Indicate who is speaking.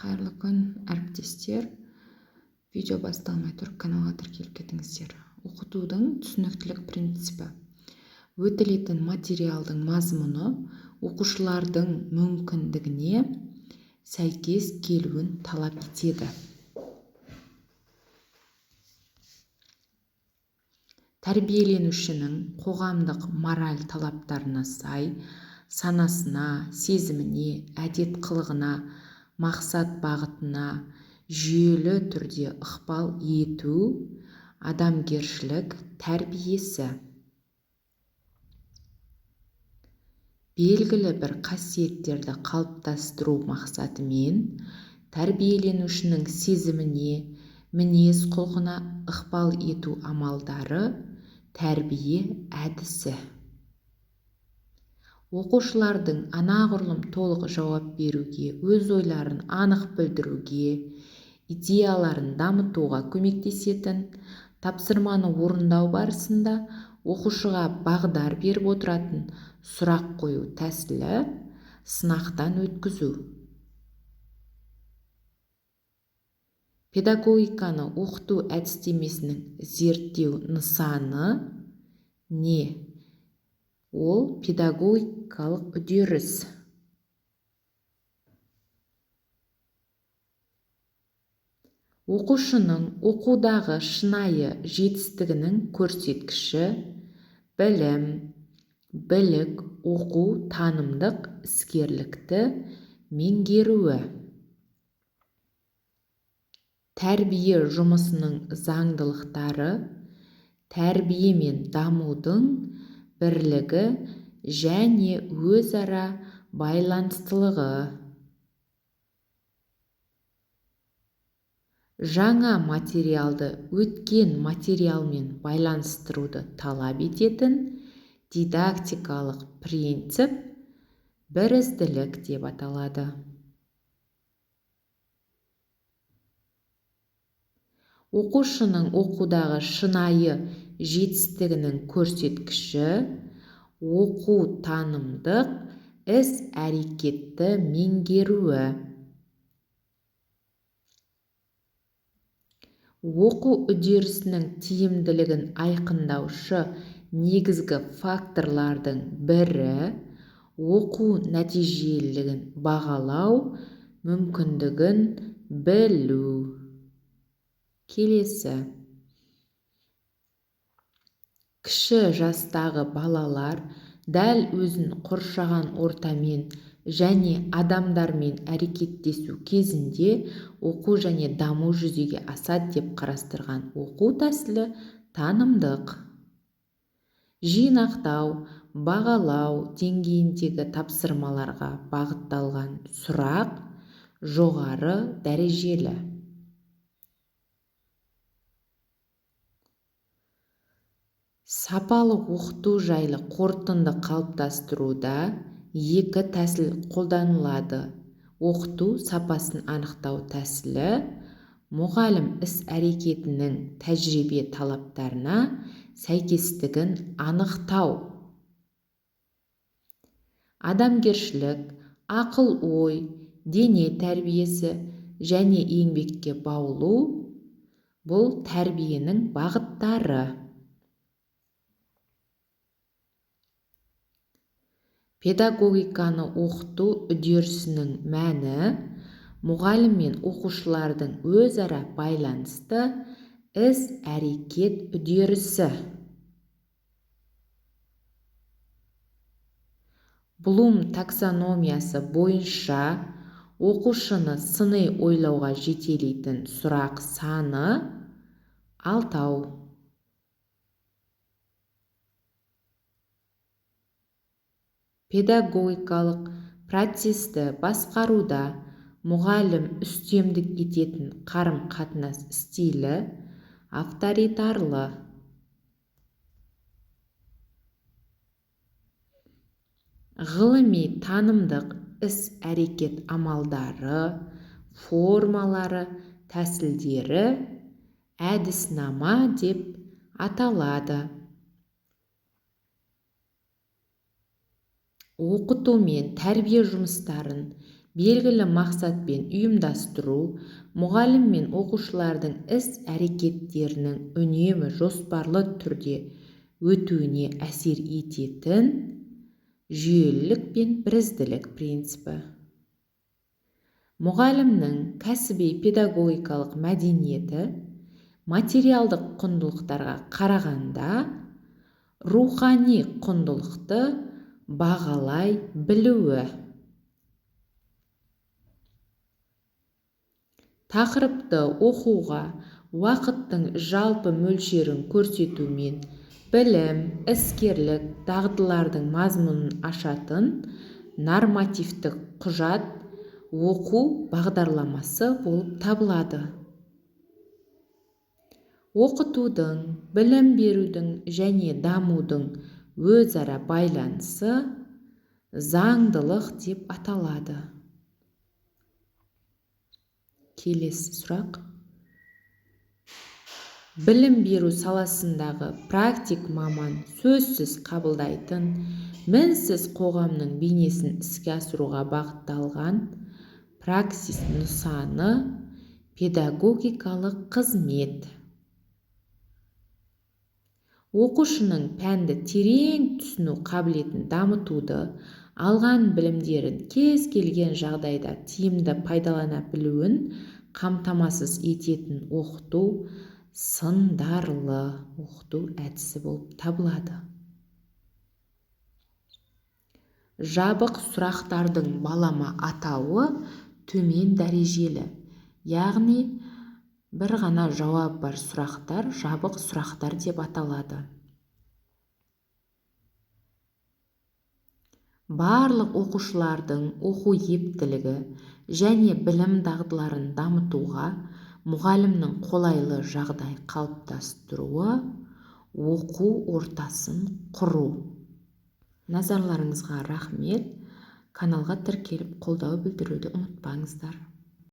Speaker 1: Қайырлы күн, әріптестер. Видео басталмай тұрып каналға тіркеліп кетіңіздер. Оқытудың түсініктілік принципі. Өтілетін материалдың мазмұны оқушылардың мүмкіндігіне сәйкес келуін талап етеді. Тәрбиеленушінің қоғамдық мораль талаптарына сай, санасына, сезіміне, әдет қылығына, мақсат бағытына жүйелі түрде ықпал ету адамгершілік тәрбиесі. Белгілі бір қасиеттерді қалыптастыру мақсатымен тәрбиеленушінің сезіміне, мінез құлқына ықпал ету амалдары тәрбие әдісі. Оқушылардың анағұрлым толық жауап беруге, өз ойларын анық білдіруге, идеяларын дамытуға көмектесетін, тапсырманы орындау барысында оқушыға бағдар беріп отыратын сұрақ қою тәсілі сынақтан өткізу. Педагогиканы оқыту әдістемесінің зерттеу нысаны не? Ол педагогикалық үдеріс. Оқушының оқудағы шынайы жетістігінің көрсеткіші білім, білік, оқу, танымдық іскерлікті меңгеруі. Тәрбие жұмысының заңдылықтары, тәрбие мен дамудың бірлігі және өзара байланыстылығы. Жаңа материалды өткен материалмен байланыстыруды талап ететін дидактикалық принцип бірізділік деп аталады. Оқушының оқудағы шынайы жетістігінің көрсеткіші оқу танымдық іс-әрекетті меңгеруі. Оқу үдерісінің тиімділігін айқындаушы негізгі факторлардың бірі оқу нәтижелілігін бағалау мүмкіндігін білу. Келесі. Кіші жастағы балалар дәл өзін қоршаған ортамен және адамдармен әрекеттесу кезінде оқу және даму жүзеге асады деп қарастырған оқу тәсілі танымдық. Жинақтау, бағалау деңгейіндегі тапсырмаларға бағытталған сұрақ жоғары дәрежелі. Сапалы оқыту жайлы қорытынды қалыптастыруда екі тәсіл қолданылады. Оқыту сапасын анықтау тәсілі, мұғалім іс-әрекетінің тәжірибе талаптарына сәйкестігін анықтау. Адамгершілік, ақыл-ой, дене тәрбиесі және еңбекке баулу бұл тәрбиенің бағыттары. Педагогиканы оқыту үдерісінің мәні мұғалім мен оқушылардың өзара байланысты іс-әрекет үдерісі. Блум таксономиясы бойынша оқушыны сыни ойлауға жетелейтін сұрақ саны 6. Педагогикалық процесті басқаруда мұғалім үстемдік ететін қарым-қатынас стилі авторитарлы. Ғылыми танымдық іс-әрекет амалдары, формалары, тәсілдері әдіснама деп аталады. Оқыту мен тәрбие жұмыстарын белгілі мақсатпен ұйымдастыру, мұғалім мен оқушылардың іс-әрекеттерінің үнемі жоспарлы түрде өтуіне әсер ететін жүйелілік пен бірізділік принципі. Мұғалімнің кәсіби педагогикалық мәдениеті материалдық құндылықтарға қарағанда рухани құндылықты бағалай білуі. Тақырыпты оқуға уақыттың жалпы мөлшерін көрсетумен білім, іскерлік дағдылардың мазмұнын ашатын нормативтік құжат оқу бағдарламасы болып табылады. Оқытудың, білім берудің және дамудың өзара байланысы заңдылық деп аталады. Келесі сұрақ. Білім беру саласындағы практик маман сөзсіз қабылдайтын, мінсіз қоғамның бейнесін іске асыруға бағытталған праксис нысаны педагогикалық қызмет. Оқушының пәнді терең түсіну қабілетін дамытуды, алған білімдерін кез келген жағдайда тиімді пайдалана білуін қамтамасыз ететін оқыту сындарлы оқыту әдісі болып табылады. Жабық сұрақтардың балама атауы төмен дәрежелі, яғни бір ғана жауап бар сұрақтар жабық сұрақтар деп аталады. Барлық оқушылардың оқу ептілігі және білім дағдыларын дамытуға мұғалімнің қолайлы жағдай қалыптастыруы, оқу ортасын құру. Назарларыңызға рахмет. Каналға тіркеліп қолдау білдіруді ұмытпаңыздар.